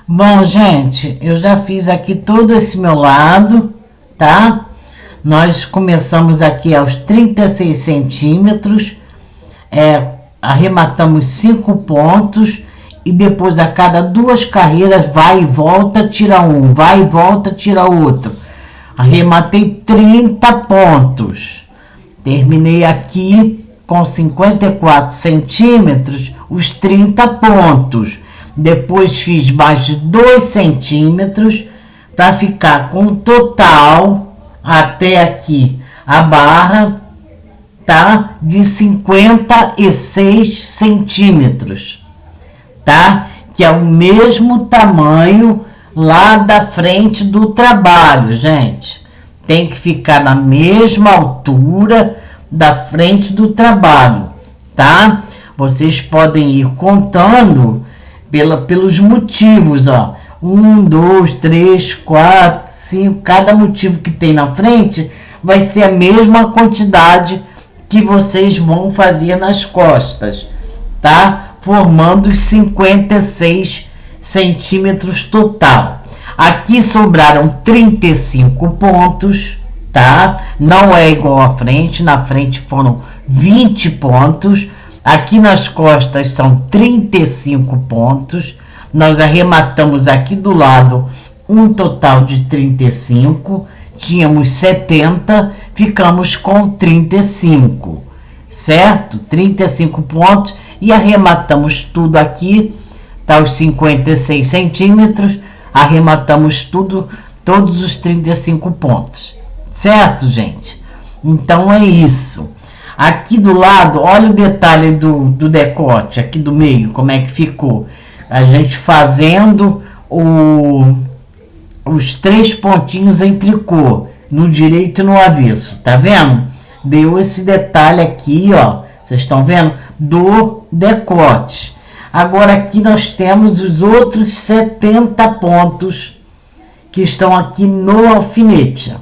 Bom, gente, eu já fiz aqui todo esse meu lado, tá? Nós começamos aqui aos 36 centímetros, arrematamos 5 pontos e depois a cada 2 carreiras vai e volta, tira um, vai e volta, tira outro. Arrematei 30 pontos. Terminei aqui com 54 centímetros, os 30 pontos. Depois fiz mais de 2 centímetros para ficar com o total até aqui a barra, tá? De 56 centímetros, tá? Que é o mesmo tamanho lá da frente do trabalho, gente. Tem que ficar na mesma altura da frente do trabalho, tá? Vocês podem ir contando pelos motivos, ó. 1, 2, 3, 4, 5. Cada motivo que tem na frente vai ser a mesma quantidade que vocês vão fazer nas costas, tá? Formando os 56 centímetros total. Aqui sobraram 35 pontos, tá? Não é igual à frente, na frente foram 20 pontos. Aqui nas costas são 35 pontos. Nós arrematamos aqui do lado um total de 35. Tínhamos 70, ficamos com 35, certo? 35 pontos e arrematamos tudo aqui, tá? Os 56 centímetros, arrematamos tudo, todos os 35 pontos, certo, gente? Então é isso. Aqui do lado, olha o detalhe do decote, aqui do meio, como é que ficou. A gente fazendo os 3 pontinhos em tricô, no direito e no avesso, tá vendo? Deu esse detalhe aqui, ó, vocês estão vendo? Do decote. Agora aqui nós temos os outros 70 pontos que estão aqui no alfinete.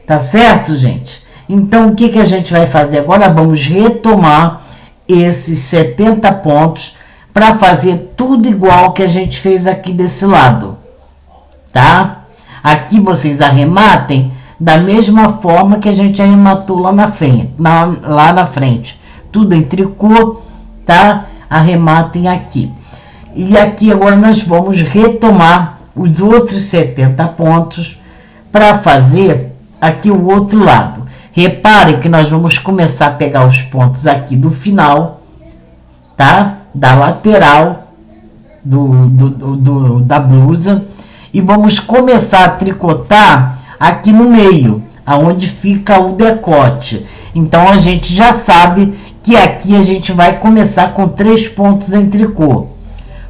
Tá certo, gente? Então, o que a gente vai fazer agora? Vamos retomar esses 70 pontos para fazer tudo igual que a gente fez aqui desse lado, tá? Aqui vocês arrematem da mesma forma que a gente arrematou lá na frente, lá na frente. Tudo em tricô, tá? Arrematem aqui. E aqui agora nós vamos retomar os outros 70 pontos para fazer aqui o outro lado. Reparem que nós vamos começar a pegar os pontos aqui do final, tá? Da lateral da blusa. E vamos começar a tricotar aqui no meio, aonde fica o decote. Então, a gente já sabe que aqui a gente vai começar com 3 pontos em tricô,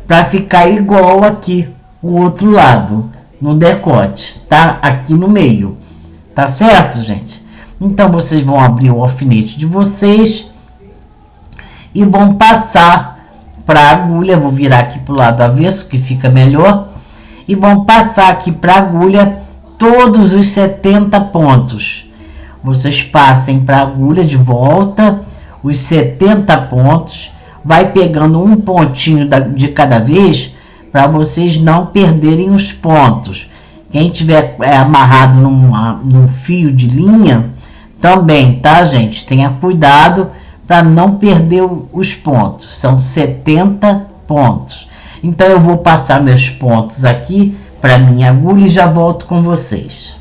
para ficar igual aqui o outro lado, no decote, tá? Aqui no meio, tá certo, gente? Então, vocês vão abrir o alfinete de vocês e vão passar para a agulha. Vou virar aqui para o lado avesso, que fica melhor. E vão passar aqui para a agulha todos os 70 pontos. Vocês passem para a agulha de volta os 70 pontos. Vai pegando um pontinho de cada vez para vocês não perderem os pontos. Quem tiver amarrado num fio de linha também, tá, gente? Tenha cuidado para não perder os pontos. São 70 pontos. Então, eu vou passar meus pontos aqui para minha agulha e já volto com vocês.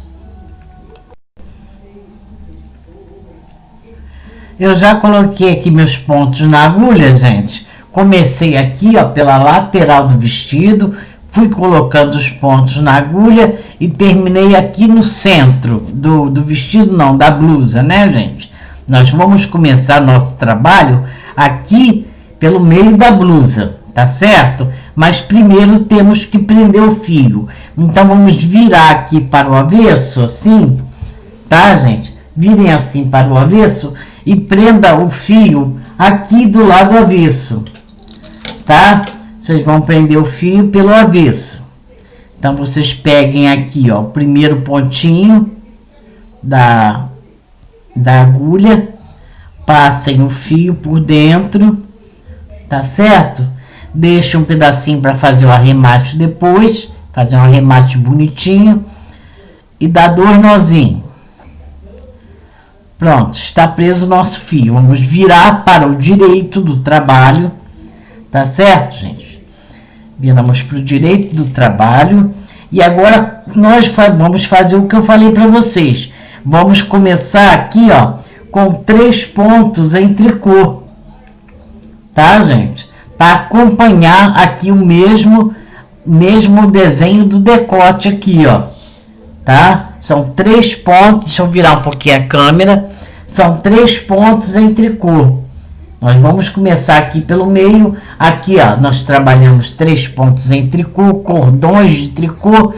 Eu já coloquei aqui meus pontos na agulha, gente. Comecei aqui, ó, pela lateral do vestido, fui colocando os pontos na agulha e terminei aqui no centro do vestido, não, da blusa, né, gente? Nós vamos começar nosso trabalho aqui pelo meio da blusa, tá certo? Mas primeiro temos que prender o fio. Então, vamos virar aqui para o avesso, assim, tá, gente? Virem assim para o avesso e prenda o fio aqui do lado avesso, tá? Vocês vão prender o fio pelo avesso. Então, vocês peguem aqui, ó, o primeiro pontinho da agulha, passem o fio por dentro, tá certo? deixa um pedacinho para fazer o arremate depois, fazer um arremate bonitinho e dá 2 nozinhos. Pronto, está preso o nosso fio. Vamos virar para o direito do trabalho, tá certo, gente? Viramos para o direito do trabalho e agora nós vamos fazer o que eu falei para vocês. Vamos começar aqui, ó, com 3 pontos em tricô, tá, gente? Para acompanhar aqui o mesmo desenho do decote aqui, ó, tá? São 3 pontos, deixa eu virar um pouquinho a câmera, são 3 pontos em tricô. Nós vamos começar aqui pelo meio, aqui, ó, nós trabalhamos 3 pontos em tricô, cordões de tricô,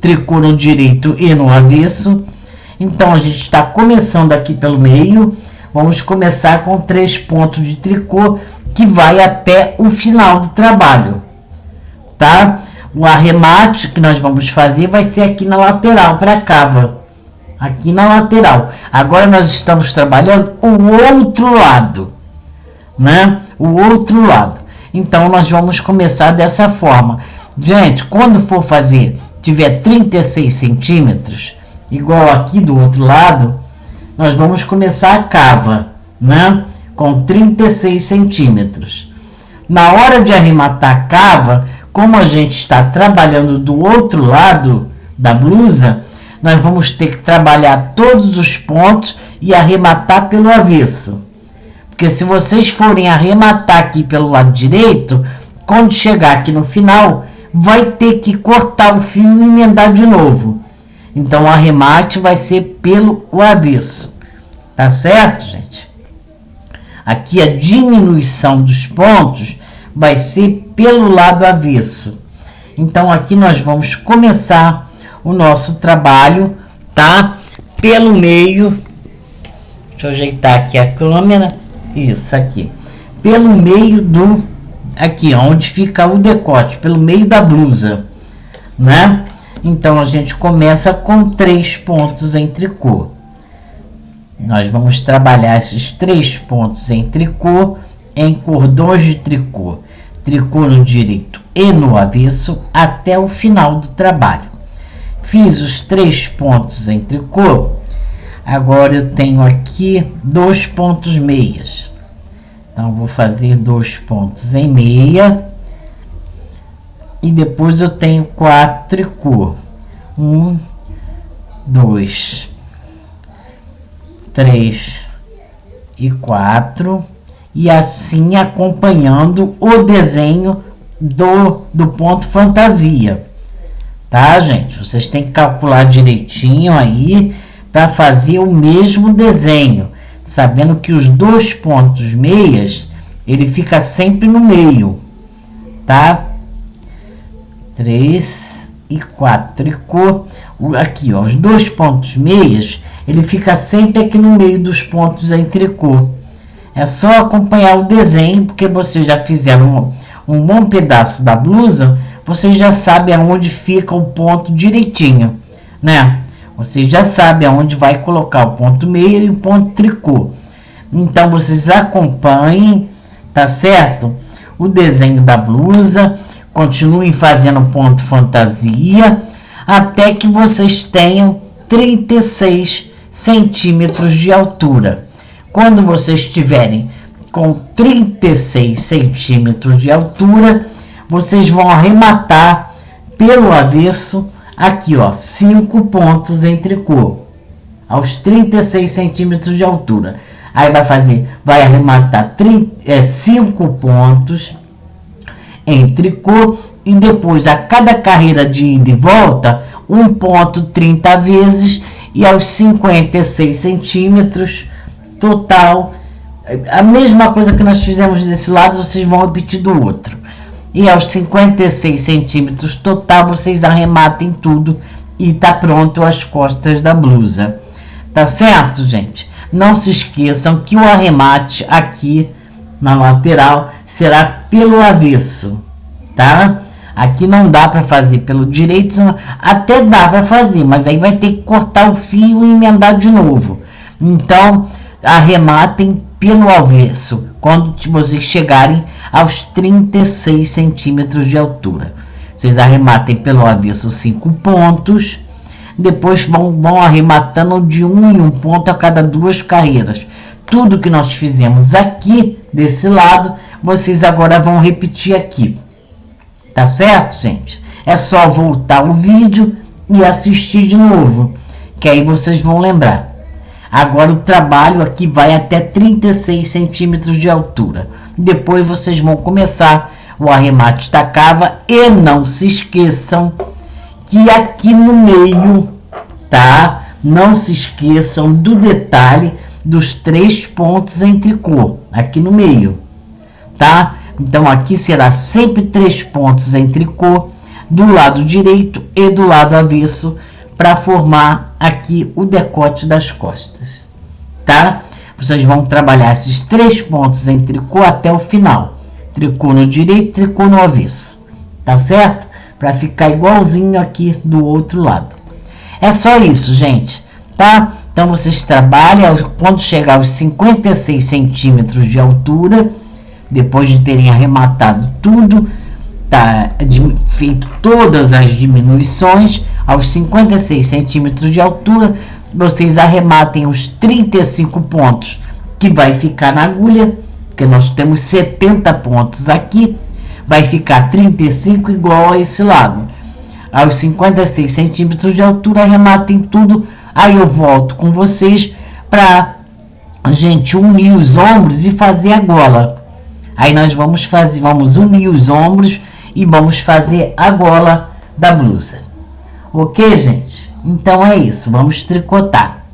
tricô no direito e no avesso. Então, a gente está começando aqui pelo meio, vamos começar com 3 pontos de tricô, que vai até o final do trabalho, tá? O arremate que nós vamos fazer vai ser aqui na lateral, para a cava. Aqui na lateral. Agora nós estamos trabalhando o outro lado, né? O outro lado. Então nós vamos começar dessa forma. Gente, quando for fazer, tiver 36 centímetros, igual aqui do outro lado, nós vamos começar a cava, né? Com 36 centímetros. Na hora de arrematar a cava, como a gente está trabalhando do outro lado da blusa, nós vamos ter que trabalhar todos os pontos e arrematar pelo avesso. Porque se vocês forem arrematar aqui pelo lado direito, quando chegar aqui no final, vai ter que cortar o fio e emendar de novo. Então o arremate vai ser pelo avesso. Tá certo, gente? Aqui a diminuição dos pontos vai ser pelo lado avesso. Então aqui nós vamos começar o nosso trabalho, tá? Pelo meio. Deixa eu ajeitar aqui a câmera. Isso aqui. Pelo meio do... Aqui, onde fica o decote. Pelo meio da blusa, né? Então a gente começa com 3 pontos em tricô. Nós vamos trabalhar esses 3 pontos em tricô em cordões de tricô. Tricô no direito e no avesso até o final do trabalho. Fiz os 3 pontos em tricô. Agora eu tenho aqui 2 pontos meias. Então vou fazer 2 pontos em meia. E depois eu tenho 4 tricô. 1, 2, 3 e 4. E assim acompanhando o desenho do ponto fantasia, tá, gente? Vocês têm que calcular direitinho aí para fazer o mesmo desenho, sabendo que os 2 pontos meias ele fica sempre no meio, tá? 3 e 4 tricô. Aqui, ó, os 2 pontos meias ele fica sempre aqui no meio dos pontos em tricô. É só acompanhar o desenho, porque vocês já fizeram um bom pedaço da blusa, vocês já sabem aonde fica o ponto direitinho, né? Vocês já sabem aonde vai colocar o ponto meia e o ponto tricô. Então, vocês acompanhem, tá certo? O desenho da blusa, continuem fazendo ponto fantasia, até que vocês tenham 36 centímetros de altura. Quando vocês estiverem com 36 centímetros de altura, vocês vão arrematar pelo avesso, aqui, ó, 5 pontos em tricô, aos 36 centímetros de altura. Aí vai arrematar 5 pontos em tricô e depois a cada carreira de ida e volta, 1 ponto 30 vezes e aos 56 centímetros total, a mesma coisa que nós fizemos desse lado, vocês vão repetir do outro. E aos 56 centímetros total, vocês arrematem tudo e tá pronto as costas da blusa. Tá certo, gente? Não se esqueçam que o arremate aqui na lateral será pelo avesso, tá? Aqui não dá para fazer pelo direito, até dá para fazer, mas aí vai ter que cortar o fio e emendar de novo. Então, arrematem pelo avesso, quando vocês chegarem aos 36 centímetros de altura. Vocês arrematem pelo avesso 5 pontos, depois vão arrematando de 1 em 1 ponto a cada 2 carreiras. Tudo que nós fizemos aqui, desse lado, vocês agora vão repetir aqui. Tá certo, gente? É só voltar o vídeo e assistir de novo, que aí vocês vão lembrar. Agora o trabalho aqui vai até 36 centímetros de altura. Depois vocês vão começar o arremate da cava e não se esqueçam que aqui no meio, tá? Não se esqueçam do detalhe dos 3 pontos em tricô, aqui no meio, tá? Então aqui será sempre 3 pontos em tricô, do lado direito e do lado avesso, para formar aqui o decote das costas, tá? Vocês vão trabalhar esses 3 pontos em tricô até o final. Tricô no direito, tricô no avesso, tá certo? Para ficar igualzinho aqui do outro lado. É só isso, gente, tá? Então vocês trabalham, quando chegar aos 56 centímetros de altura, depois de terem arrematado tudo, tá, feito todas as diminuições, aos 56 centímetros de altura, vocês arrematem os 35 pontos que vai ficar na agulha, porque nós temos 70 pontos aqui, vai ficar 35 igual a esse lado. Aos 56 centímetros de altura, arrematem tudo, aí eu volto com vocês para a gente unir os ombros e fazer a gola. Aí nós vamos unir os ombros e vamos fazer a gola da blusa. Ok, gente? Então é isso, vamos tricotar.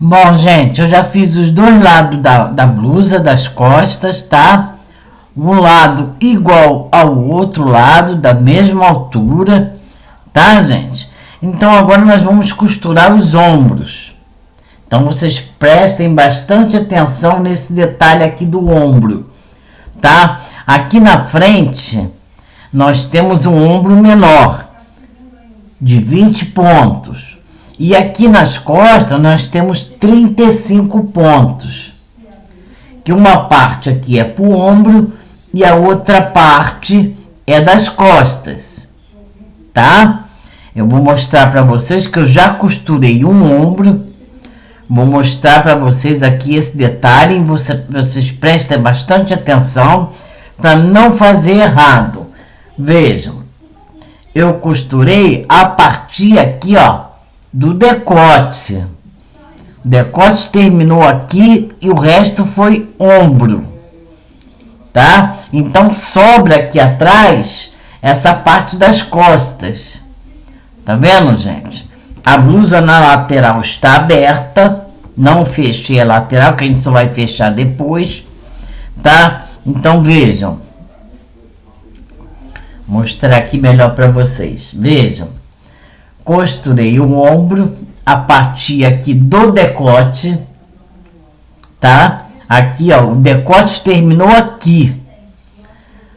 Bom, gente, eu já fiz os dois lados da blusa, das costas, tá? Um lado igual ao outro lado, da mesma altura, tá, gente? Então agora nós vamos costurar os ombros. Então vocês prestem bastante atenção nesse detalhe aqui do ombro, tá? Aqui na frente nós temos um ombro menor de 20 pontos. E aqui nas costas nós temos 35 pontos. Que uma parte aqui é para o ombro e a outra parte é das costas, tá? Eu vou mostrar para vocês que eu já costurei um ombro. Vou mostrar para vocês aqui esse detalhe. Vocês prestem bastante atenção para não fazer errado. Vejam, eu costurei a partir aqui, ó, do decote. O decote terminou aqui e o resto foi ombro, tá? Então sobra aqui atrás essa parte das costas. Tá vendo, gente? A blusa na lateral está aberta. Não fechei a lateral, que a gente só vai fechar depois, tá? Então vejam. Vou mostrar aqui melhor para vocês. Vejam. Costurei o ombro a partir aqui do decote, tá? Aqui, ó, o decote terminou aqui.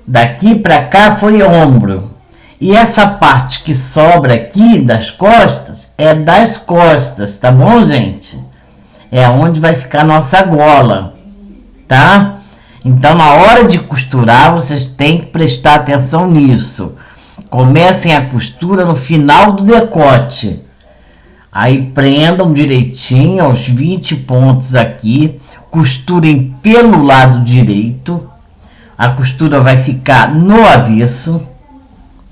Daqui para cá foi ombro. E essa parte que sobra aqui das costas é das costas, tá bom, gente? É onde vai ficar nossa gola, tá? Então, na hora de costurar, vocês têm que prestar atenção nisso. Comecem a costura no final do decote. Aí prendam direitinho aos 20 pontos aqui. Costurem pelo lado direito. A costura vai ficar no avesso,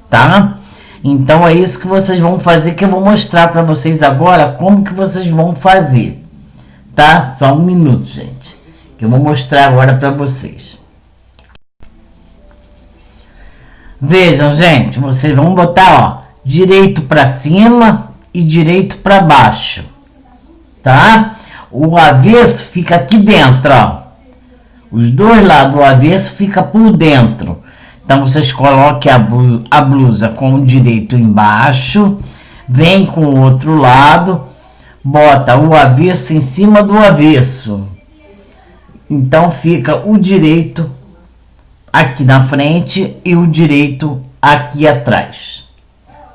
tá? Então é isso que vocês vão fazer, que eu vou mostrar para vocês agora como que vocês vão fazer, tá? Só um minuto, gente, que eu vou mostrar agora para vocês. Vejam, gente, vocês vão botar, ó, direito para cima e direito para baixo, tá? O avesso fica aqui dentro, ó. Os dois lados do avesso fica por dentro. Então, vocês coloquem a blusa com o direito embaixo, vem com o outro lado, bota o avesso em cima do avesso. Então, fica o direito aqui na frente e o direito aqui atrás,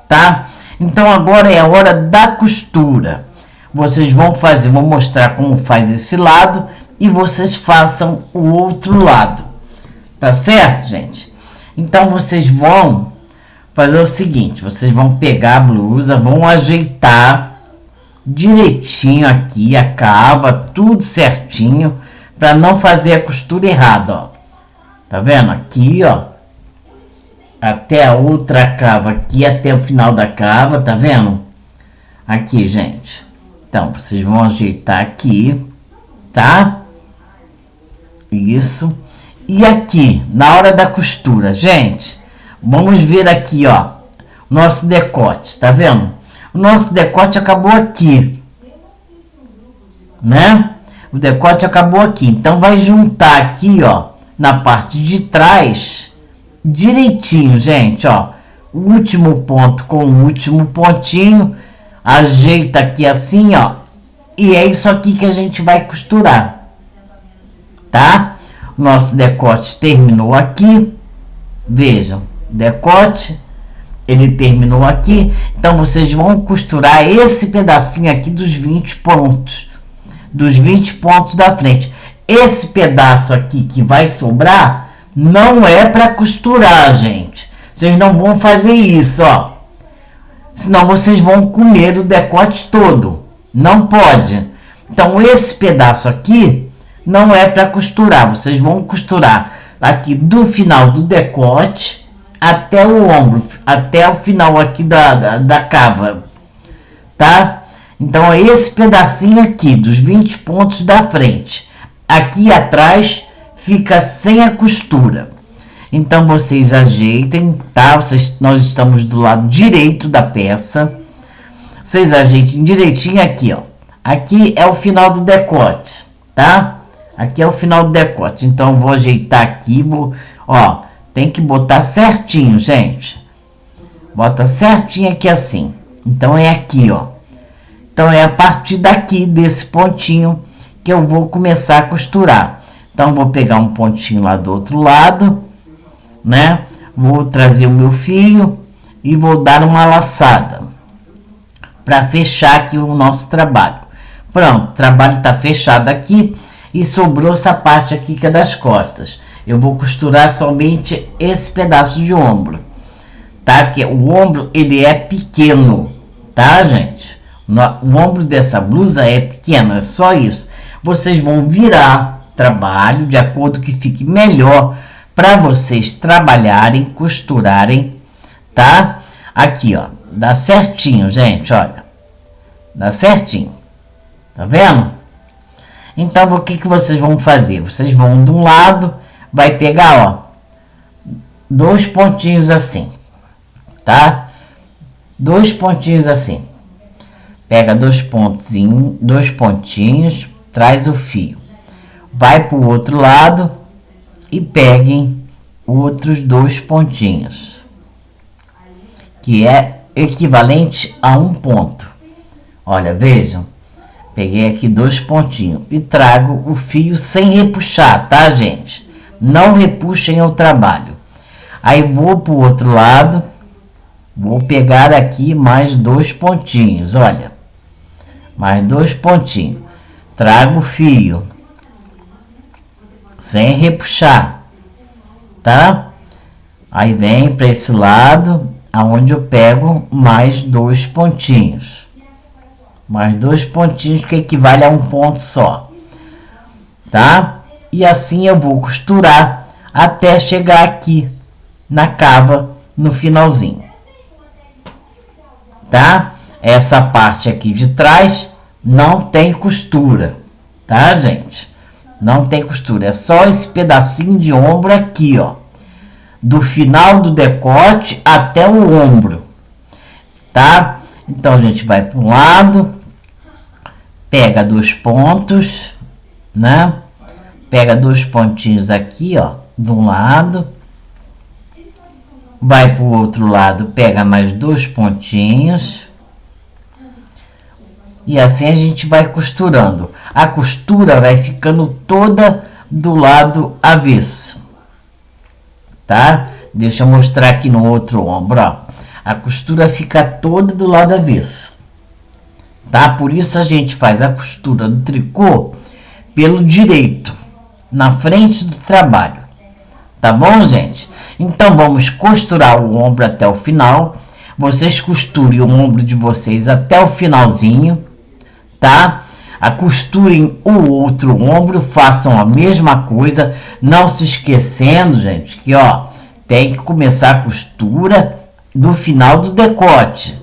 tá? Então agora é a hora da costura. Vocês vão fazer, vou mostrar como faz esse lado e vocês façam o outro lado. Tá certo, gente? Então vocês vão fazer o seguinte, vocês vão pegar a blusa, vão ajeitar direitinho aqui a cava, tudo certinho, para não fazer a costura errada, ó. Tá vendo? Aqui, ó, até a outra cava aqui, até o final da cava, tá vendo? Aqui, gente. Então, vocês vão ajeitar aqui, tá? Isso. E aqui, na hora da costura, gente, vamos ver aqui, ó, nosso decote, tá vendo? O nosso decote acabou aqui, né? O decote acabou aqui, então vai juntar aqui, ó, na parte de trás, direitinho, gente, ó, o último ponto com o último pontinho, ajeita aqui assim, ó, e é isso aqui que a gente vai costurar, tá? Nosso decote terminou aqui, vejam, decote, ele terminou aqui, então vocês vão costurar esse pedacinho aqui dos 20 pontos, da frente. Esse pedaço aqui que vai sobrar não é para costurar, gente. Vocês não vão fazer isso, ó. Senão vocês vão comer o decote todo. Não pode. Então esse pedaço aqui não é para costurar. Vocês vão costurar aqui do final do decote até o ombro, até o final aqui da cava, tá? Então é esse pedacinho aqui dos 20 pontos da frente. Aqui atrás fica sem a costura. Então vocês ajeitem, tá? Nós estamos do lado direito da peça. Vocês ajeitem direitinho aqui, ó. Aqui é o final do decote, tá? Aqui é o final do decote. Então eu vou ajeitar aqui, ó, tem que botar certinho, gente. Bota certinho aqui assim. Então é aqui, ó. Então é a partir daqui desse pontinho que eu vou começar a costurar. Então vou pegar um pontinho lá do outro lado, né? Vou trazer o meu fio e vou dar uma laçada para fechar aqui o nosso trabalho. Pronto, o trabalho tá fechado aqui e sobrou essa parte aqui que é das costas. Eu vou costurar somente esse pedaço de ombro, tá? Que o ombro ele é pequeno, tá, gente? O ombro dessa blusa é pequeno, é só isso. Vocês vão virar trabalho de acordo que fique melhor para vocês trabalharem, costurarem, tá? Aqui, ó, dá certinho, gente, olha. Dá certinho. Tá vendo? Então, o que vocês vão fazer? Vocês vão de um lado, vai pegar, ó, 2 pontinhos assim, tá? 2 pontinhos assim. Pega 2 pontinhos, traz o fio. Vai para o outro lado e peguem outros 2 pontinhos, que é equivalente a 1 ponto. Olha, vejam, peguei aqui 2 pontinhos e trago o fio sem repuxar, tá, gente? Não repuxem o trabalho. Aí vou para o outro lado, vou pegar aqui mais 2 pontinhos, olha. Mais 2 pontinhos. Trago o fio sem repuxar, tá? Aí vem para esse lado, aonde eu pego mais 2 pontinhos. Mais 2 pontinhos que equivale a 1 ponto só, tá? E assim eu vou costurar até chegar aqui na cava no finalzinho, tá? Essa parte aqui de trás não tem costura, tá, gente? Não tem costura, é só esse pedacinho de ombro aqui, ó, do final do decote até o ombro, tá? Então a gente vai para um lado, pega 2 pontos, né? Pega 2 pontinhos aqui, ó, de um lado, vai para o outro lado, pega mais 2 pontinhos. E assim a gente vai costurando. A costura vai ficando toda do lado avesso, tá? Deixa eu mostrar aqui no outro ombro, ó. A costura fica toda do lado avesso, tá? Por isso a gente faz a costura do tricô pelo direito, na frente do trabalho, tá bom, gente? Então vamos costurar o ombro até o final. Vocês costurem o ombro de vocês até o finalzinho, tá? Costurem o outro ombro, façam a mesma coisa, não se esquecendo, gente, que ó, tem que começar a costura do final do decote.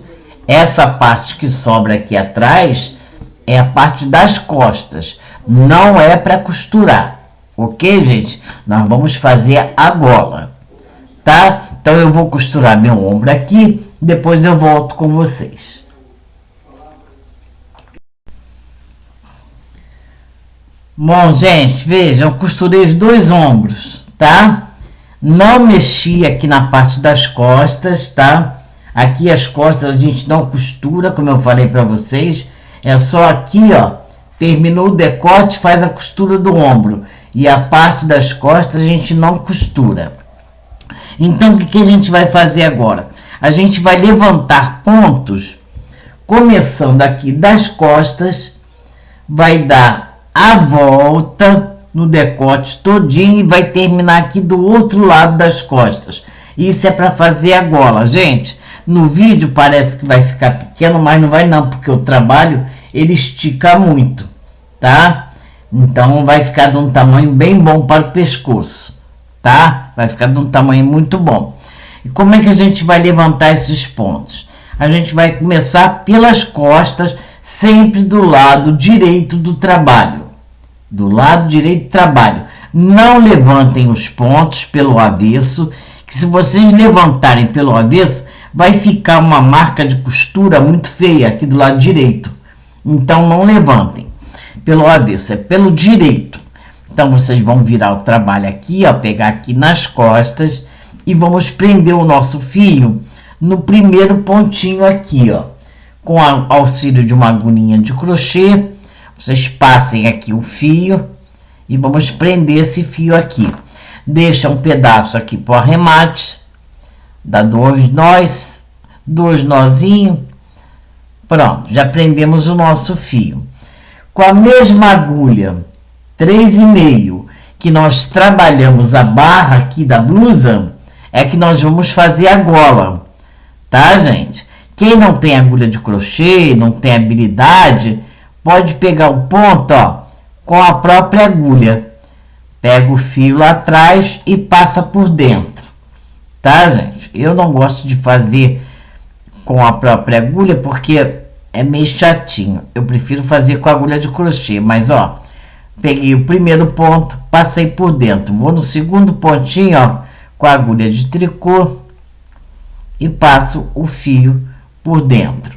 Essa parte que sobra aqui atrás é a parte das costas, não é para costurar, ok, gente? Nós vamos fazer a gola, tá? Então eu vou costurar meu ombro aqui, depois eu volto com vocês. Bom, gente, vejam, eu costurei os dois ombros, tá? Não mexi aqui na parte das costas, tá? Aqui as costas a gente não costura, como eu falei para vocês. É só aqui, ó, terminou o decote, faz a costura do ombro. E a parte das costas a gente não costura. Então, o que a gente vai fazer agora? A gente vai levantar pontos, começando aqui das costas, vai dar a volta no decote todinho e vai terminar aqui do outro lado das costas. Isso é para fazer a gola, gente. No vídeo parece que vai ficar pequeno, mas não vai não, porque o trabalho ele estica muito, tá? Então vai ficar de um tamanho bem bom para o pescoço, tá? Vai ficar de um tamanho muito bom. E como é que a gente vai levantar esses pontos? A gente vai começar pelas costas, sempre do lado direito do trabalho. Do lado direito do trabalho. Não levantem os pontos pelo avesso, que se vocês levantarem pelo avesso, vai ficar uma marca de costura muito feia aqui do lado direito. Então não levantem pelo avesso, é pelo direito. Então vocês vão virar o trabalho aqui, ó, pegar aqui nas costas e vamos prender o nosso fio no primeiro pontinho aqui, ó. Com auxílio de uma agulhinha de crochê, vocês passem aqui o fio e vamos prender esse fio aqui. Deixa um pedaço aqui para o arremate, dá dois nozinhos. Pronto, já prendemos o nosso fio. Com a mesma agulha 3,5 que nós trabalhamos a barra aqui da blusa, é que nós vamos fazer a gola, tá, gente? Quem não tem agulha de crochê, não tem habilidade, pode pegar o ponto, ó, com a própria agulha. Pega o fio lá atrás e passa por dentro, tá, gente? Eu não gosto de fazer com a própria agulha porque é meio chatinho. Eu prefiro fazer com a agulha de crochê, mas ó, peguei o primeiro ponto, passei por dentro. Vou no segundo pontinho, ó, com a agulha de tricô e passo o fio por dentro,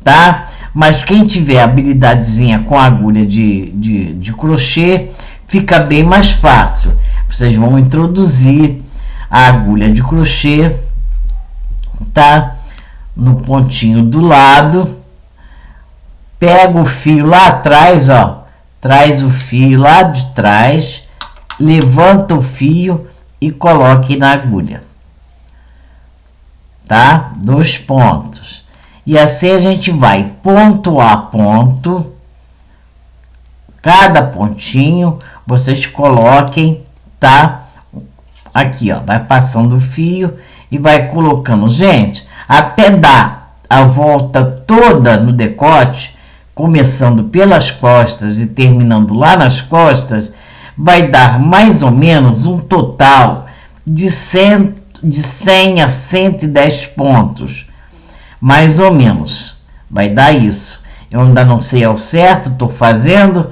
tá? Mas quem tiver habilidadezinha com a agulha de crochê, fica bem mais fácil. Vocês vão introduzir a agulha de crochê, tá? No pontinho do lado, pega o fio lá atrás, ó, traz o fio lá de trás, levanta o fio e coloque na agulha, tá? 2 pontos. E assim a gente vai ponto a ponto, cada pontinho vocês coloquem, tá? Aqui, ó, vai passando o fio e vai colocando, gente, até dar a volta toda no decote, começando pelas costas e terminando lá nas costas, vai dar mais ou menos um total de 100 a 110 pontos, mais ou menos, vai dar isso. Eu ainda não sei ao certo, tô fazendo,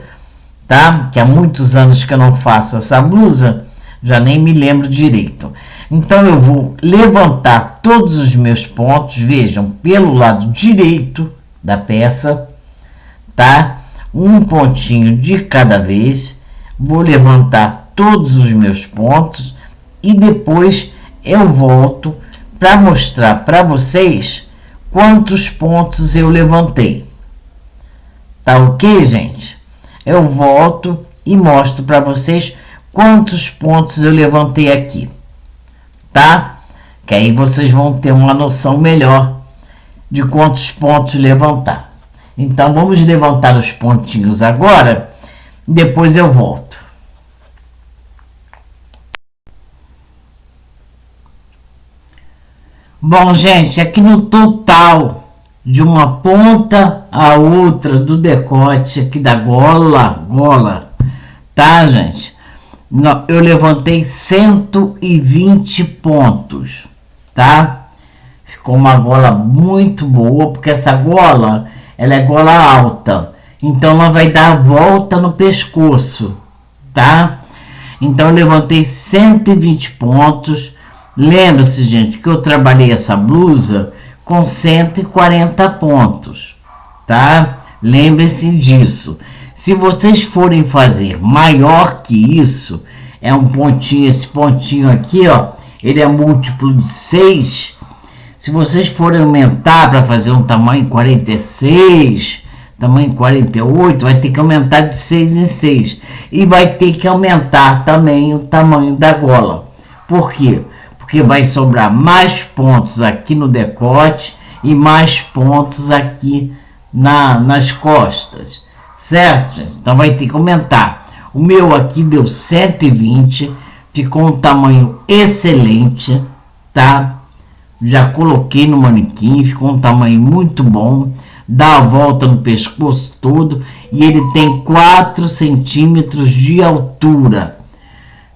tá? Que há muitos anos que eu não faço essa blusa, já nem me lembro direito. Então eu vou levantar todos os meus pontos, vejam, pelo lado direito da peça, tá? Um pontinho de cada vez, vou levantar todos os meus pontos e depois eu volto para mostrar para vocês quantos pontos eu levantei. Tá ok, gente? Eu volto e mostro para vocês quantos pontos eu levantei aqui, tá? que aí vocês vão ter uma noção melhor de quantos pontos levantar. Então vamos levantar os pontinhos agora, depois eu volto. Bom, gente, aqui no total de uma ponta a outra do decote aqui da gola, tá, gente? Eu levantei 120 pontos, tá? Ficou uma gola muito boa, porque essa gola, ela é gola alta, então ela vai dar a volta no pescoço, tá? Então eu levantei 120 pontos. Lembra-se, gente, que eu trabalhei essa blusa com 140 pontos, tá? Lembre-se disso. Se vocês forem fazer maior que isso, é um pontinho, esse pontinho aqui, ó, ele é múltiplo de 6. Se vocês forem aumentar para fazer um tamanho 46, tamanho 48, vai ter que aumentar de 6 em 6. E vai ter que aumentar também o tamanho da gola. Por quê? Porque vai sobrar mais pontos aqui no decote e mais pontos aqui nas costas, certo, gente? Então vai ter que aumentar. O meu aqui deu 120, ficou um tamanho excelente, tá? Já coloquei no manequim, ficou um tamanho muito bom, dá a volta no pescoço todo e ele tem 4 centímetros de altura.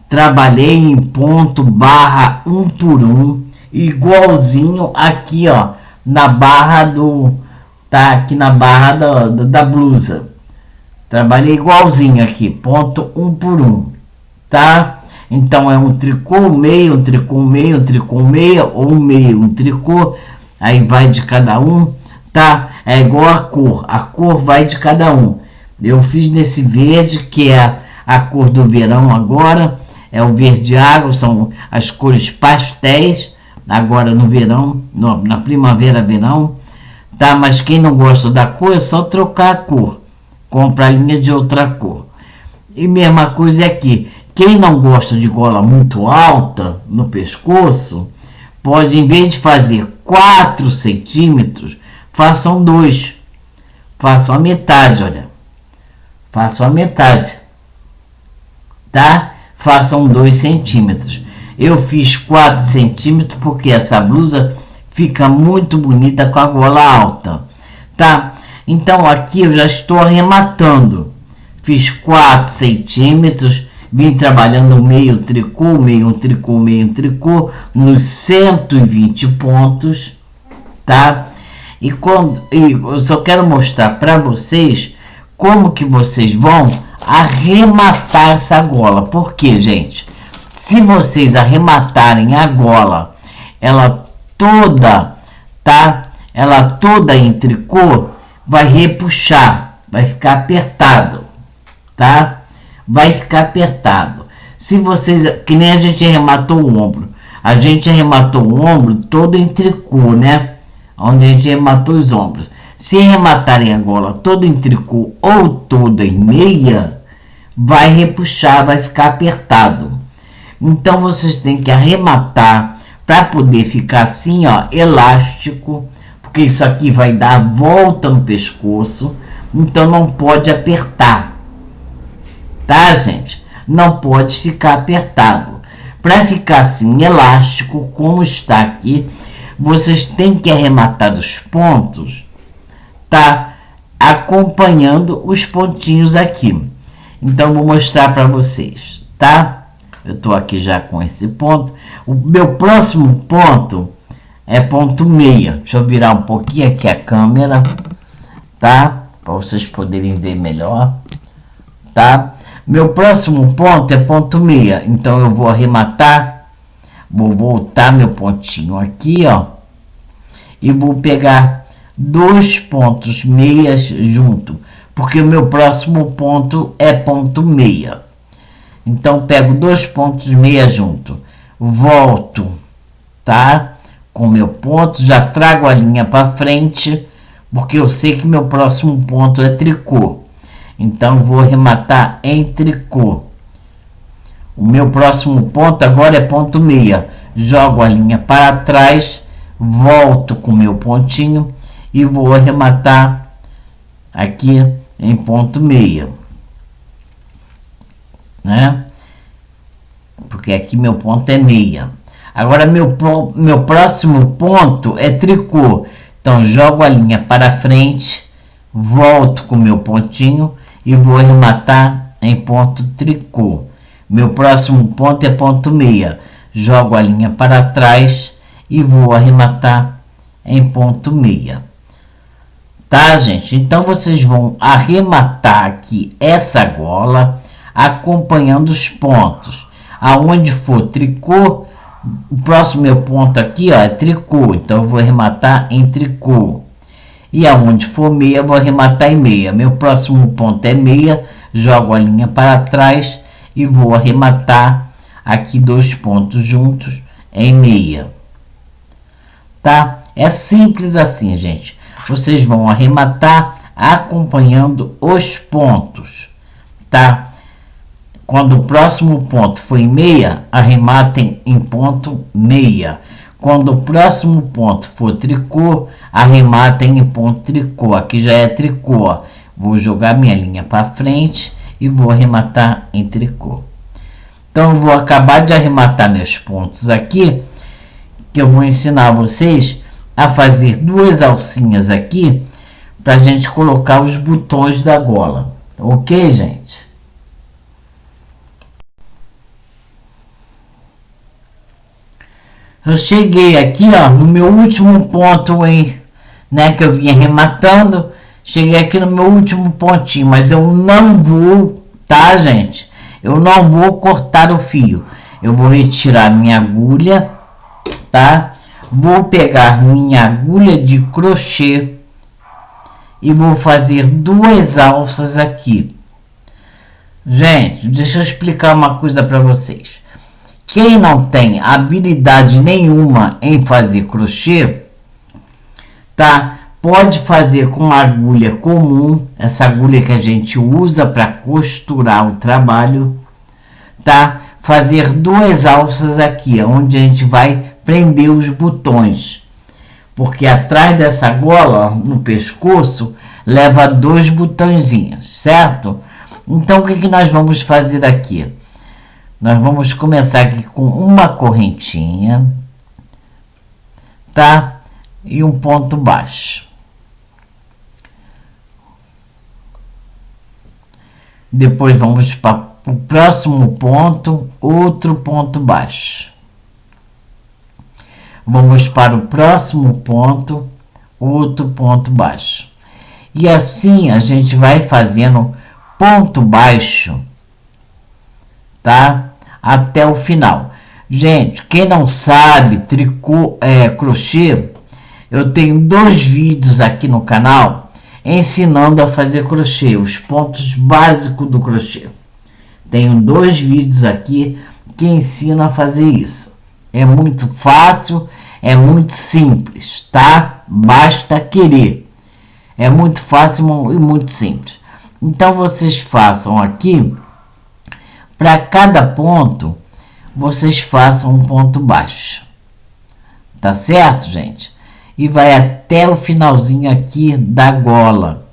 Trabalhei em ponto barra 1 por 1, igualzinho aqui, ó, na barra tá aqui na barra da blusa. Trabalhei igualzinho aqui, ponto 1 por 1, tá? Então é um tricô meio, um tricô meio, um tricô meio, ou um meio, um tricô, aí vai de cada um, tá? É igual a cor vai de cada um. Eu fiz nesse verde, que é a cor do verão agora, é o verde água, são as cores pastéis, agora no verão, na primavera, verão, tá? Mas quem não gosta da cor, é só trocar a cor, compra a linha de outra cor. E mesma coisa aqui, quem não gosta de gola muito alta no pescoço, pode, em vez de fazer 4 centímetros, façam 2, façam a metade, olha, façam a metade, tá? Façam 2 centímetros. Eu fiz 4 centímetros porque essa blusa fica muito bonita com a gola alta, tá? Então aqui eu já estou arrematando. Fiz 4 centímetros, vim trabalhando meio tricô, meio tricô, meio tricô, nos 120 pontos, tá? E eu só quero mostrar para vocês como que vocês vão arrematar essa gola. Porque, gente, se vocês arrematarem a gola, ela toda, tá? Ela toda em tricô, vai repuxar, vai ficar apertado, tá? Vai ficar apertado. Se vocês, que nem a gente arrematou o ombro, a gente arrematou o ombro todo em tricô, né? Onde a gente arrematou os ombros. Se arrematarem a gola toda em tricô ou toda em meia, vai repuxar, vai ficar apertado. Então vocês têm que arrematar para poder ficar assim, ó, elástico, porque isso aqui vai dar a volta no pescoço, então não pode apertar, tá, gente? Não pode ficar apertado. Para ficar assim elástico, como está aqui, vocês têm que arrematar os pontos, tá? Acompanhando os pontinhos aqui. Então vou mostrar para vocês, tá? Eu tô aqui já com esse ponto. O meu próximo ponto é ponto meia. Deixa eu virar um pouquinho aqui a câmera, tá? Para vocês poderem ver melhor, tá? Meu próximo ponto é ponto meia. Então eu vou arrematar, vou voltar meu pontinho aqui, ó, e vou pegar 2 pontos meias junto, porque o meu próximo ponto é ponto meia. Então pego 2 pontos meia junto, volto, tá? Com meu ponto, já trago a linha para frente, porque eu sei que meu próximo ponto é tricô. Então vou arrematar em tricô. O meu próximo ponto agora é ponto meia. jogo a linha para trás, volto com meu pontinho e vou arrematar aqui em ponto meia, né? Porque aqui meu ponto é meia. Agora meu próximo ponto é tricô. Então jogo a linha para frente, volto com meu pontinho e vou arrematar em ponto tricô. Meu próximo ponto é ponto meia. Jogo a linha para trás e vou arrematar em ponto meia. Tá, gente? Então vocês vão arrematar aqui essa gola acompanhando os pontos. Aonde for tricô, o próximo meu ponto aqui, ó, é tricô. Então eu vou arrematar em tricô. E aonde for meia, eu vou arrematar em meia. Meu próximo ponto é meia, jogo a linha para trás e vou arrematar aqui 2 pontos juntos em meia. Tá? É simples assim, gente. Vocês vão arrematar acompanhando os pontos, tá? Quando o próximo ponto for em meia, arrematem em ponto meia. Quando o próximo ponto for tricô, arrematem em ponto tricô. Aqui já é tricô, ó. Vou jogar minha linha para frente e vou arrematar em tricô. Então eu vou acabar de arrematar meus pontos aqui, que eu vou ensinar vocês a fazer 2 alcinhas aqui para a gente colocar os botões da gola. Ok, gente? Eu cheguei aqui, ó, no meu último ponto, né, que eu vinha arrematando. Cheguei aqui no meu último pontinho, mas eu não vou, tá, gente? Eu não vou cortar o fio. Eu vou retirar minha agulha, tá? Vou pegar minha agulha de crochê e vou fazer 2 alças aqui. Gente, deixa eu explicar uma coisa para vocês. Quem não tem habilidade nenhuma em fazer crochê, tá? Pode fazer com uma agulha comum, essa agulha que a gente usa para costurar o trabalho, tá? Fazer 2 alças aqui, onde a gente vai prender os botões, porque atrás dessa gola, no pescoço, leva 2 botõezinhos, certo? Então o que nós vamos fazer aqui? Nós vamos começar aqui com uma correntinha, tá? E um ponto baixo. Depois vamos para o próximo ponto, outro ponto baixo. Vamos para o próximo ponto, outro ponto baixo. E assim a gente vai fazendo ponto baixo, tá? Até o final. Gente, quem não sabe crochê, eu tenho 2 vídeos aqui no canal ensinando a fazer crochê, os pontos básicos do crochê. Tenho 2 vídeos aqui que ensinam a fazer isso. É muito fácil, é muito simples, tá? Basta querer. É muito fácil e muito simples. Então vocês façam aqui, para cada ponto, vocês façam um ponto baixo. Tá certo, gente? E vai até o finalzinho aqui da gola.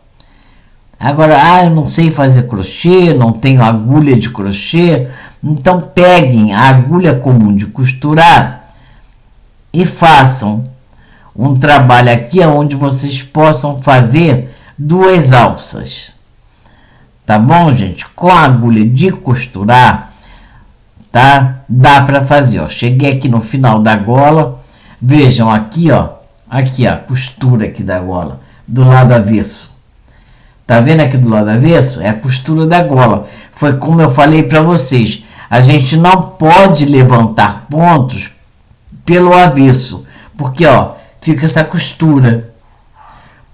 Agora, eu não sei fazer crochê, não tenho agulha de crochê. Então peguem a agulha comum de costurar e façam um trabalho aqui onde vocês possam fazer 2 alças. Tá bom, gente? Com a agulha de costurar, tá? Dá para fazer, ó. Cheguei aqui no final da gola. Vejam aqui, ó. Aqui, ó, a costura aqui da gola, do lado avesso. Tá vendo aqui do lado avesso? É a costura da gola. Foi como eu falei para vocês. A gente não pode levantar pontos pelo avesso, porque, ó, fica essa costura.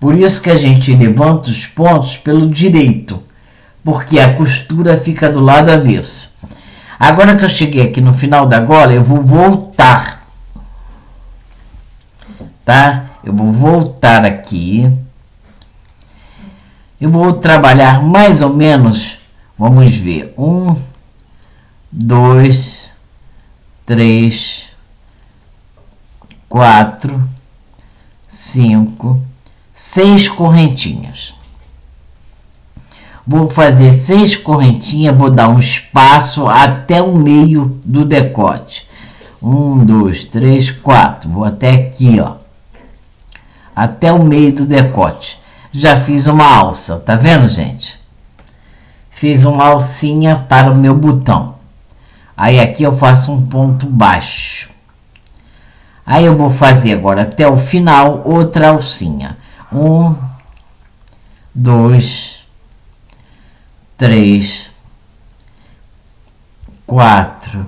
Por isso que a gente levanta os pontos pelo direito, porque a costura fica do lado avesso. Agora que eu cheguei aqui no final da gola, eu vou voltar, tá? Eu vou voltar aqui. Eu vou trabalhar mais ou menos, vamos ver, 1, 2, 3, 4, 5, 6 correntinhas. Vou fazer 6 correntinhas, vou dar um espaço até o meio do decote. 1, 2, 3, 4. Vou até aqui, ó. Até o meio do decote. Já fiz uma alça, tá vendo, gente? Fiz uma alcinha para o meu botão. Aí aqui eu faço um ponto baixo. Aí eu vou fazer agora até o final outra alcinha. 1, 2, 3, 4,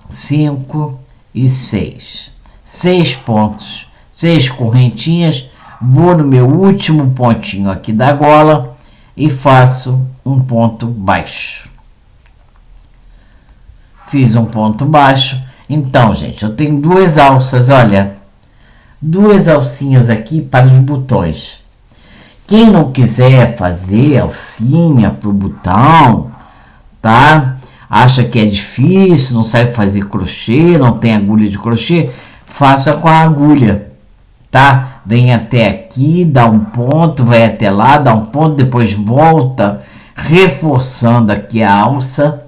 5 e 6. 6 pontos, 6 correntinhas. Vou no meu último pontinho aqui da gola e faço um ponto baixo. Fiz um ponto baixo. Então, gente, eu tenho 2 alças, olha. 2 alcinhas aqui para os botões. Quem não quiser fazer alcinha pro botão, tá? Acha que é difícil, não sabe fazer crochê, não tem agulha de crochê, faça com a agulha, tá? Vem até aqui, dá um ponto, vai até lá, dá um ponto, depois volta, reforçando aqui a alça,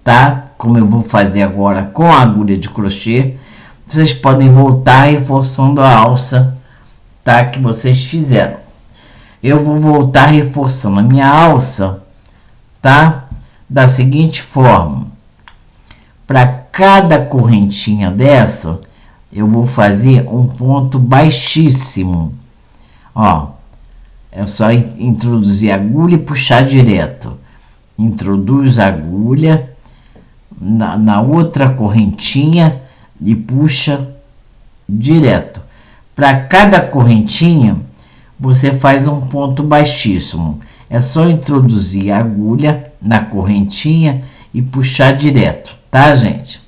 tá? Como eu vou fazer agora com a agulha de crochê, vocês podem voltar reforçando a alça, tá? Que vocês fizeram. Eu vou voltar reforçando a minha alça, tá? Da seguinte forma. Para cada correntinha dessa, eu vou fazer um ponto baixíssimo. Ó, é só introduzir a agulha e puxar direto. Introduz a agulha na outra correntinha e puxa direto. Para cada correntinha, você faz um ponto baixíssimo. É só introduzir a agulha na correntinha e puxar direto, tá, gente?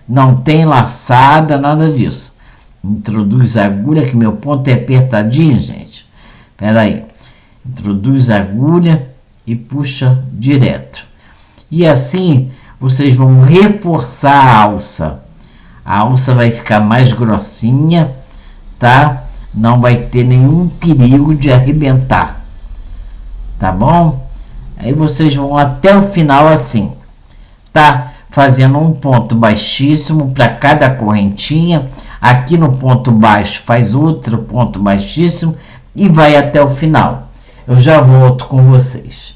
Não tem laçada, nada disso. Introduz a agulha, que meu ponto é apertadinho, gente. Espera aí. Introduz a agulha e puxa direto. E assim, vocês vão reforçar a alça. A alça vai ficar mais grossinha, tá? Não vai ter nenhum perigo de arrebentar, tá bom? Aí vocês vão até o final assim, tá? Fazendo um ponto baixíssimo para cada correntinha. Aqui no ponto baixo faz outro ponto baixíssimo e vai até o final. Eu já volto com vocês.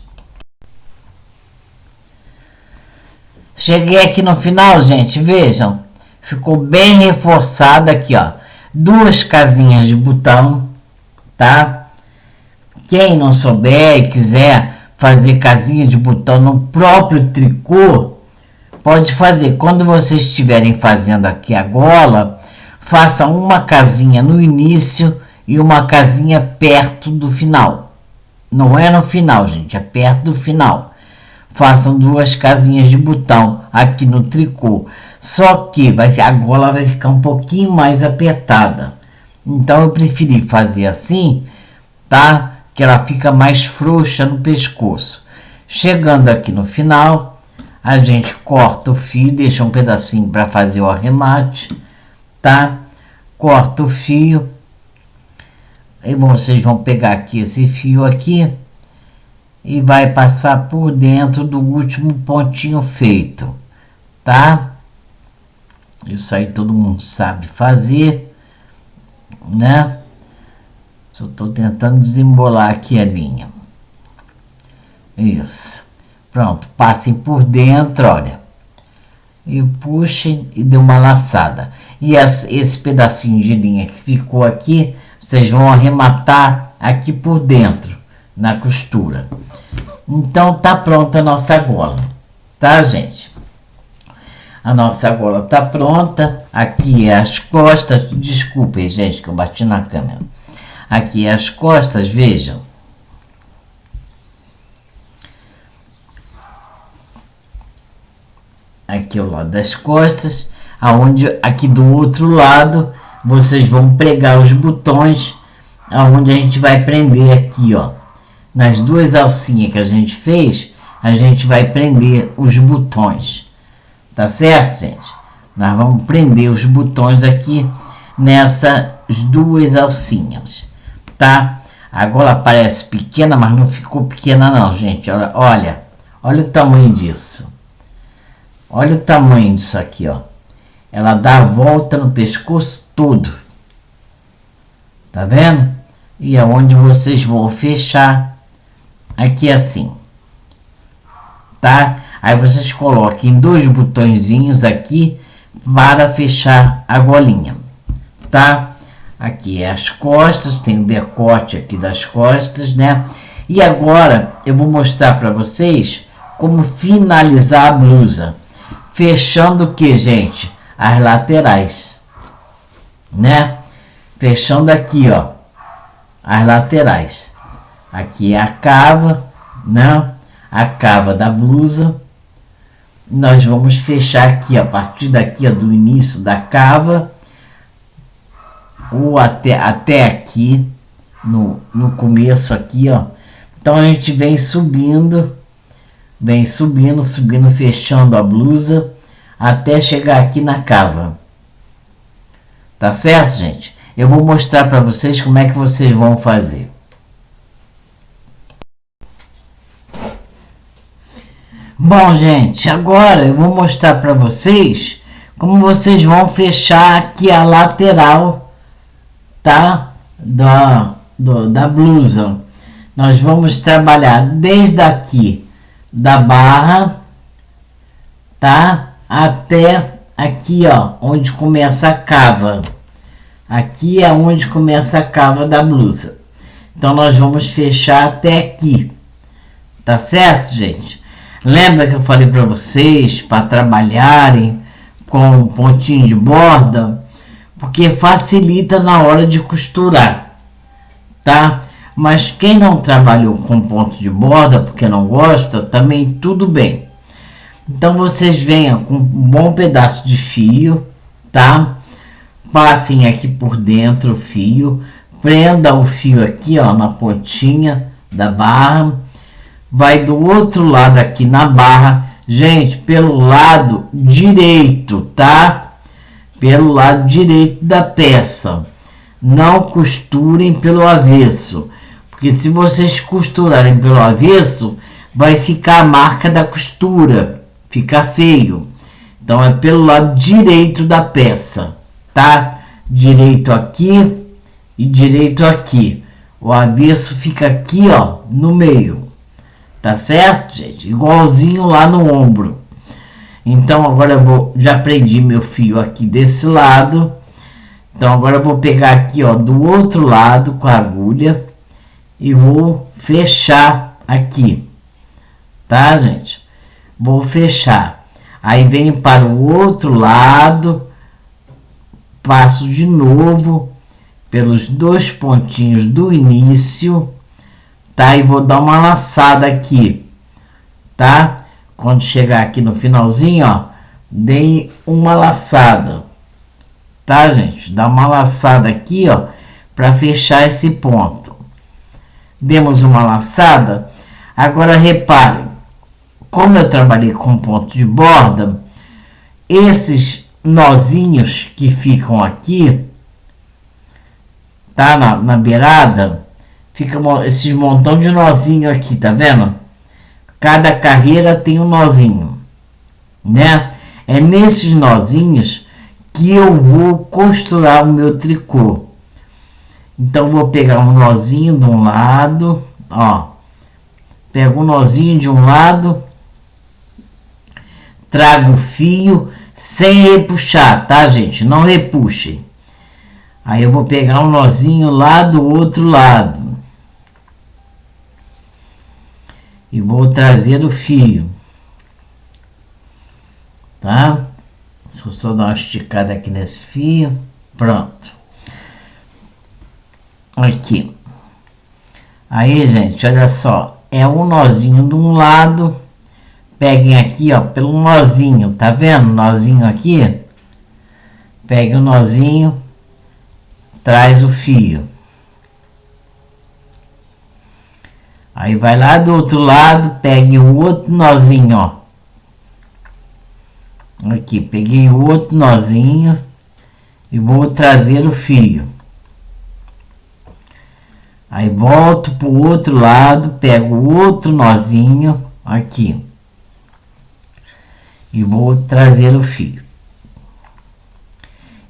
Cheguei aqui no final, gente, vejam. Ficou bem reforçado aqui, ó. 2 casinhas de botão, tá? Quem não souber e quiser fazer casinha de botão no próprio tricô, pode fazer. Quando vocês estiverem fazendo aqui a gola, faça uma casinha no início e uma casinha perto do final. Não é no final, gente, é perto do final. Façam 2 casinhas de botão aqui no tricô. Só que a gola vai ficar um pouquinho mais apertada. Então eu preferi fazer assim, tá? Que ela fica mais frouxa no pescoço. Chegando aqui no final, a gente corta o fio, deixa um pedacinho para fazer o arremate, tá? Corta o fio. E vocês vão pegar aqui esse fio aqui e vai passar por dentro do último pontinho feito, tá? Isso aí todo mundo sabe fazer, né? Só estou tentando desembolar aqui a linha. Isso. Pronto, passem por dentro, olha. E puxem e dê uma laçada. E esse pedacinho de linha que ficou aqui, vocês vão arrematar aqui por dentro, na costura. Então tá pronta a nossa gola, tá, gente? A nossa gola tá pronta. Aqui é as costas. Desculpem, gente, que eu bati na câmera. Aqui é as costas, vejam. Aqui é o lado das costas. Aonde aqui do outro lado vocês vão pregar os botões, aonde a gente vai prender aqui, ó. Nas 2 alcinhas que a gente fez, a gente vai prender os botões. Tá certo, gente? Nós vamos prender os botões aqui nessas duas alcinhas, tá? Agora parece pequena, mas não ficou pequena não, gente. Olha o tamanho disso. Olha o tamanho disso aqui, ó. Ela dá a volta no pescoço todo. Tá vendo? E é onde vocês vão fechar aqui assim. Tá? Aí vocês coloquem 2 botõezinhos aqui para fechar a golinha. Tá? Aqui é as costas, tem o decote aqui das costas, né? E agora eu vou mostrar para vocês como finalizar a blusa. Fechando o que, gente? As laterais, né? Fechando aqui, ó, as laterais. Aqui é a cava, né? A cava da blusa. Nós vamos fechar aqui, a partir daqui, ó, do início da cava, ou até aqui, no começo aqui, ó. Então a gente vem subindo, fechando a blusa, até chegar aqui na cava. Tá certo, gente? Eu vou mostrar para vocês como é que vocês vão fazer. Bom, gente, agora eu vou mostrar para vocês como vocês vão fechar aqui a lateral, tá? Da blusa. Nós vamos trabalhar desde aqui da barra, tá? Até aqui, ó, onde começa a cava. Aqui é onde começa a cava da blusa. Então nós vamos fechar até aqui. Tá certo, gente? Lembra que eu falei para vocês para trabalharem com pontinho de borda, porque facilita na hora de costurar, tá? Mas quem não trabalhou com ponto de borda porque não gosta, também tudo bem. Então vocês venham com um bom pedaço de fio, tá? Passem aqui por dentro o fio, prenda o fio aqui, ó, na pontinha da barra. Vai do outro lado aqui na barra, gente, pelo lado direito, tá? Pelo lado direito da peça. Não costurem pelo avesso, porque se vocês costurarem pelo avesso, vai ficar a marca da costura, fica feio. Então é pelo lado direito da peça, tá? Direito aqui e direito aqui. O avesso fica aqui, ó, no meio. Tá certo, gente? Igualzinho lá no ombro. Então agora eu já prendi meu fio aqui desse lado. Então agora eu vou pegar aqui, ó, do outro lado com a agulha e vou fechar aqui. Tá, gente? Vou fechar. Aí venho para o outro lado, passo de novo pelos 2 pontinhos do início, tá? E vou dar uma laçada aqui, tá? Quando chegar aqui no finalzinho, ó, dei uma laçada, tá, gente? Dá uma laçada aqui, ó, para fechar esse ponto. Demos uma laçada. Agora reparem, como eu trabalhei com ponto de borda, esses nozinhos que ficam aqui, tá, na beirada, fica esses montão de nozinho aqui, tá vendo? Cada carreira tem um nozinho, né? É nesses nozinhos que eu vou costurar o meu tricô. Então vou pegar um nozinho de um lado, ó. Pego um nozinho de um lado, trago o fio sem repuxar, tá, gente? Não repuxem. Aí eu vou pegar um nozinho lá do outro lado e vou trazer o fio, tá? Deixa eu só dar uma esticada aqui nesse fio. Pronto. Aqui. Aí, gente, olha só. É um nozinho de um lado. Peguem aqui, ó, pelo nozinho. Tá vendo? Nozinho aqui. Pegue o nozinho. Traz o fio. Aí vai lá do outro lado. Pegue o outro nozinho, ó. Aqui, peguei outro nozinho e vou trazer o fio. Aí volto pro outro lado, pego outro nozinho aqui e vou trazer o fio.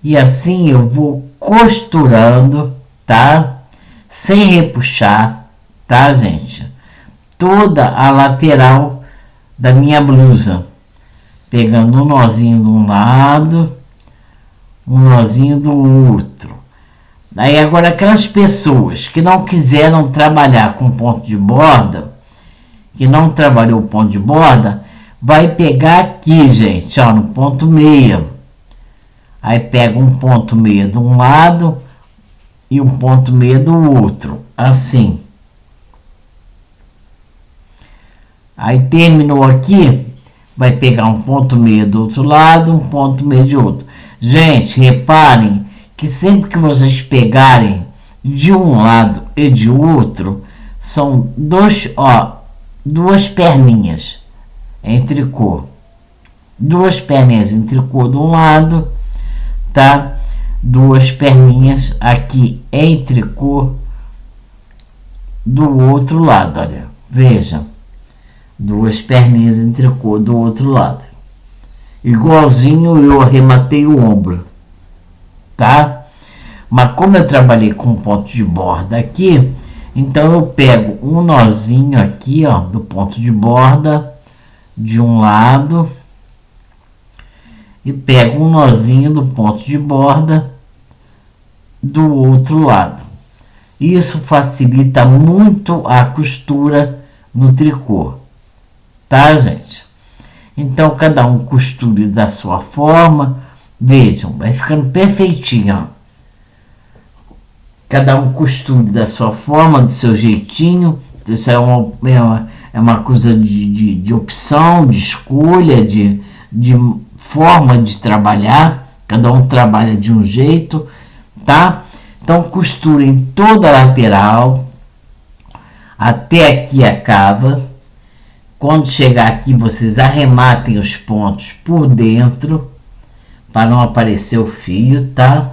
E assim eu vou costurando, tá? Sem repuxar, tá, gente? Toda a lateral da minha blusa. Pegando um nozinho de um lado, um nozinho do outro. Aí agora aquelas pessoas que não quiseram trabalhar com ponto de borda, que não trabalhou ponto de borda, vai pegar aqui, gente, ó, no ponto meia. Aí pega um ponto meia de um lado e um ponto meia do outro, assim. Aí terminou aqui, vai pegar um ponto meia do outro lado, um ponto meia de outro. Gente, reparem que sempre que vocês pegarem de um lado e de outro, são duas perninhas em tricô. Duas perninhas em tricô de um lado, tá? Duas perninhas aqui em tricô do outro lado, olha. Veja. Duas perninhas em tricô do outro lado. Igualzinho eu arrematei o ombro, tá? Mas como eu trabalhei com ponto de borda aqui, então eu pego um nozinho aqui, ó, do ponto de borda de um lado e pego um nozinho do ponto de borda do outro lado. Isso facilita muito a costura no tricô, tá, gente? Então cada um costure da sua forma. Vejam, vai ficando perfeitinho, ó. Cada um costure da sua forma, do seu jeitinho. Isso é uma coisa de opção, de escolha, de forma de trabalhar. Cada um trabalha de um jeito, tá? Então costurem toda a lateral até aqui a cava. Quando chegar aqui, vocês arrematem os pontos por dentro para não aparecer o fio, tá?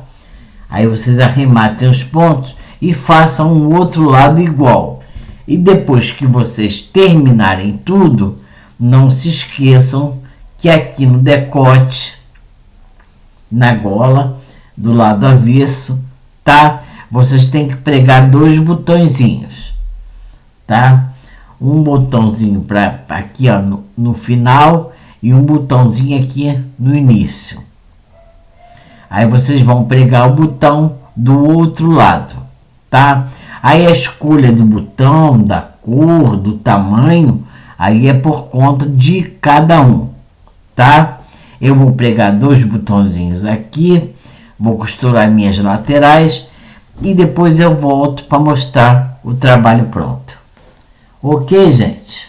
Aí vocês arrematem os pontos e façam o outro lado igual. E depois que vocês terminarem tudo, não se esqueçam que aqui no decote, na gola, do lado avesso, tá? Vocês têm que pregar dois botõezinhos, tá? Um botãozinho para aqui, ó, no final, e um botãozinho aqui no início. Aí vocês vão pregar o botão do outro lado, tá? Aí a escolha do botão, da cor, do tamanho, aí é por conta de cada um, tá? Eu vou pregar dois botãozinhos aqui, vou costurar minhas laterais e depois eu volto para mostrar o trabalho pronto. Ok, gente?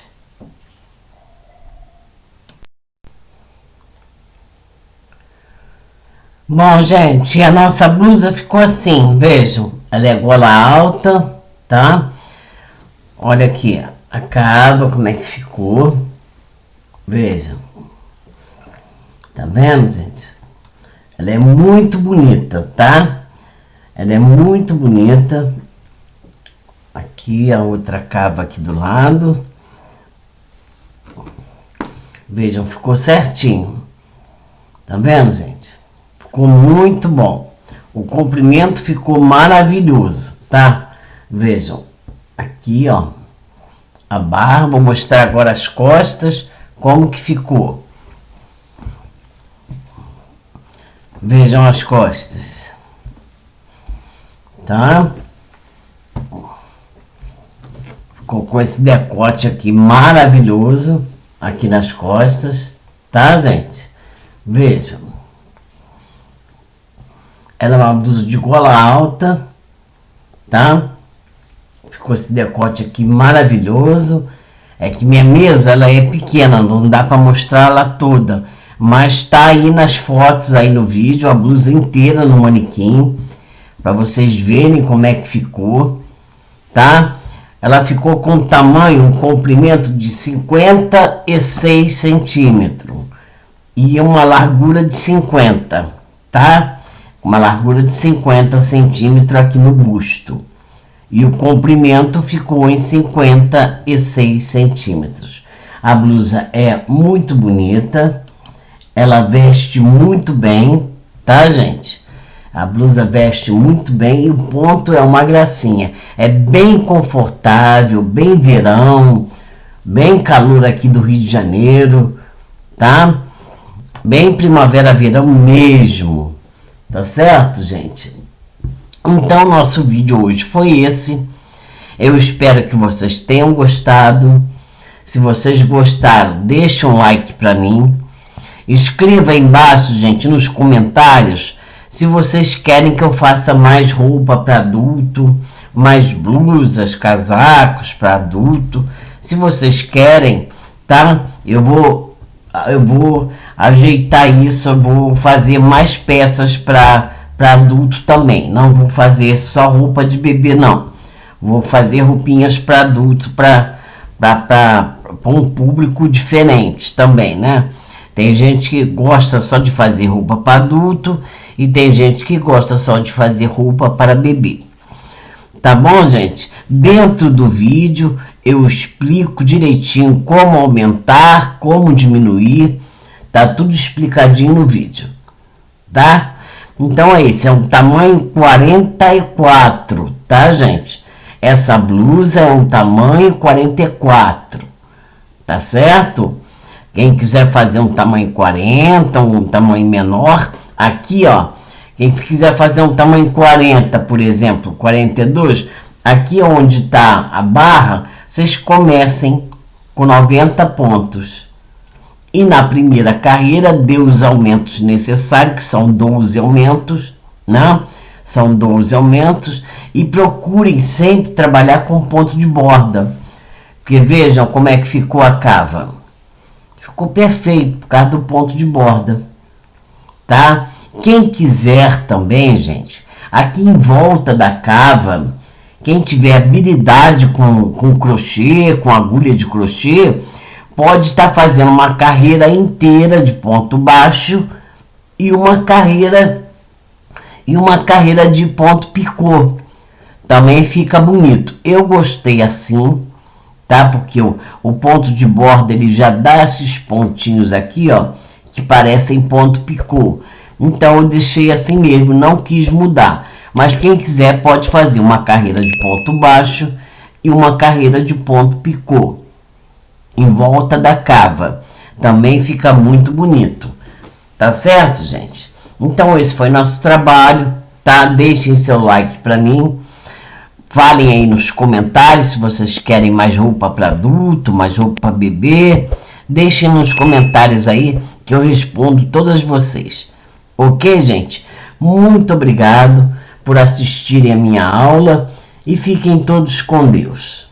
Bom, gente, a nossa blusa ficou assim, vejam. Ela é gola alta, tá? Olha aqui, a cava, como é que ficou. Vejam. Tá vendo, gente? Ela é muito bonita, tá? Ela é muito bonita. Aqui a outra cava aqui do lado. Vejam, ficou certinho. Tá vendo, gente? Ficou muito bom. O comprimento ficou maravilhoso, tá? Vejam, aqui, ó, a barra. Vou mostrar agora as costas, como que ficou. Vejam as costas, tá? Ficou com esse decote aqui maravilhoso, aqui nas costas, tá, gente? Vejam. Ela é uma blusa de gola alta, tá? Ficou esse decote aqui maravilhoso. É que minha mesa, ela é pequena, não dá para mostrar ela toda. Mas tá aí nas fotos, aí no vídeo, a blusa inteira no manequim. Para vocês verem como é que ficou, tá? Ela ficou com um tamanho, um comprimento de 56 centímetros. e uma largura de 50, tá? Uma largura de 50 centímetros aqui no busto. E o comprimento ficou em 56 centímetros. A blusa é muito bonita, ela veste muito bem, tá, gente? A blusa veste muito bem e o ponto é uma gracinha. É bem confortável, bem verão, bem calor aqui do Rio de Janeiro, tá? Bem primavera-verão mesmo, tá certo, gente? Então, nosso vídeo hoje foi esse. Eu espero que vocês tenham gostado. Se vocês gostaram, deixa um like para mim. Escreva aí embaixo, gente, nos comentários, se vocês querem que eu faça mais roupa para adulto, mais blusas, casacos para adulto. Se vocês querem, tá? Eu vou ajeitar isso, eu vou fazer mais peças para adulto também. Não vou fazer só roupa de bebê, não. Vou fazer roupinhas para adulto, para um público diferente também, né? Tem gente que gosta só de fazer roupa para adulto e tem gente que gosta só de fazer roupa para bebê. Tá bom, gente? Dentro do vídeo eu explico direitinho como aumentar, como diminuir. Tá tudo explicadinho no vídeo, tá? Então esse é um tamanho 44, tá, gente? Essa blusa é um tamanho 44, tá certo? Quem quiser fazer um tamanho 40, um tamanho menor, aqui, ó. Quem quiser fazer um tamanho 40, por exemplo, 42, aqui onde tá a barra, vocês comecem com 90 pontos. E na primeira carreira, dê os aumentos necessários, que são 12 aumentos, né? São 12 aumentos. E procurem sempre trabalhar com ponto de borda. Porque vejam como é que ficou a cava. Ficou perfeito por causa do ponto de borda, tá? Quem quiser também, gente, aqui em volta da cava, quem tiver habilidade com crochê, com agulha de crochê, pode estar fazendo uma carreira inteira de ponto baixo e uma carreira de ponto picô. Também fica bonito. Eu gostei assim, tá? Porque o ponto de borda ele já dá esses pontinhos aqui, ó, que parecem ponto picô. Então eu deixei assim mesmo, não quis mudar. Mas quem quiser pode fazer uma carreira de ponto baixo e uma carreira de ponto picô em volta da cava. Também fica muito bonito. Tá certo, gente? Então esse foi nosso trabalho, tá? Deixem seu like para mim. Falem aí nos comentários se vocês querem mais roupa para adulto, mais roupa para bebê. Deixem nos comentários aí que eu respondo todas vocês. Ok, gente? Muito obrigado por assistirem a minha aula e fiquem todos com Deus.